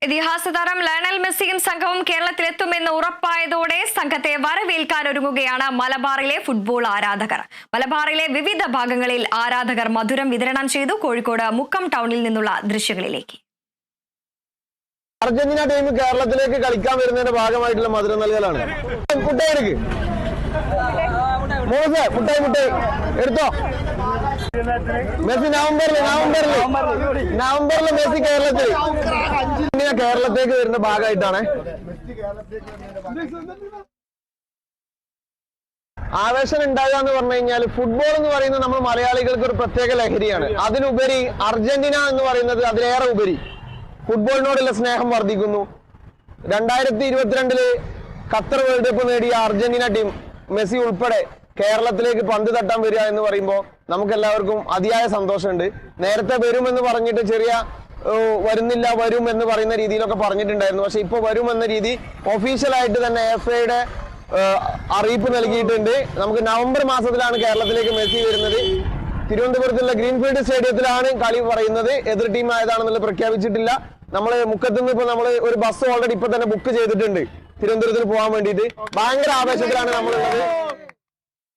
ഇതിഹാസ താരം ലയണൽ മെസ്സിയും സംഘവും കേരളത്തിലെത്തുമെന്ന് ഉറപ്പായതോടെ സംഘത്തെ വരവേൽക്കാൻ ഒരുങ്ങുകയാണ് മലബാറിലെ ഫുട്ബോൾ ആരാധകർ. മലബാറിലെ വിവിധ ഭാഗങ്ങളിൽ ആരാധകർ മധുരം വിതരണം ചെയ്തു. കോഴിക്കോട് മുക്കം ടൗണിൽ നിന്നുള്ള ദൃശ്യങ്ങളിലേക്ക്. അർജന്റീന ടീം കേരളത്തിലേക്ക് കളിക്കാൻ വരുന്നതിന്റെ ഭാഗമായിട്ടുള്ള മധുരം നൽകലാണ്. മുട്ടായി എടുത്തോ. മെസ്സി നവംബറിൽ മെസ്സി കേരളത്തിലേക്ക് വരുന്ന ഭാഗമായിട്ടാണ്. ആവേശം ഉണ്ടാകുക എന്ന് പറഞ്ഞു കഴിഞ്ഞാൽ ഫുട്ബോൾ എന്ന് പറയുന്നത് നമ്മൾ മലയാളികൾക്ക് ഒരു പ്രത്യേക ലഹരിയാണ്. അതിനുപരി അർജന്റീന എന്ന് പറയുന്നത് അതിലേറെ ഉപരി ഫുട്ബോളിനോടുള്ള സ്നേഹം വർദ്ധിക്കുന്നു. 2022 ഖത്തർ വേൾഡ് കപ്പ് നേടിയ അർജന്റീന ടീം മെസ്സി ഉൾപ്പെടെ കേരളത്തിലേക്ക് പന്ത് തട്ടാൻ വരിക എന്ന് പറയുമ്പോൾ നമുക്ക് എല്ലാവർക്കും അതിയായ സന്തോഷമുണ്ട്. നേരത്തെ വരുമെന്ന് പറഞ്ഞിട്ട് വരുന്നില്ല വരും എന്ന് പറയുന്ന രീതിയിലൊക്കെ പറഞ്ഞിട്ടുണ്ടായിരുന്നു. പക്ഷെ ഇപ്പൊ വരുമെന്ന രീതി ഒഫീഷ്യലായിട്ട് തന്നെ FAയുടെ അറിയിപ്പ് നൽകിയിട്ടുണ്ട്. നമുക്ക് നവംബർ മാസത്തിലാണ് കേരളത്തിലേക്ക് മെസ്സി വരുന്നത്. തിരുവനന്തപുരത്തുള്ള ഗ്രീൻഫീൽഡ് സ്റ്റേഡിയത്തിലാണ് കളി പറയുന്നത്. എതിർ ടീം ആയതാണെന്നുള്ളത് പ്രഖ്യാപിച്ചിട്ടില്ല. നമ്മള് മുക്കത്തുനിന്ന് ഇപ്പൊ നമ്മള് ഒരു ബസ് ഓൾറെഡി ഇപ്പൊ തന്നെ ബുക്ക് ചെയ്തിട്ടുണ്ട് തിരുവനന്തപുരത്തിന് പോകാൻ വേണ്ടിയിട്ട്. ഭയങ്കര ആവേശത്തിലാണ് നമ്മളുള്ളത്.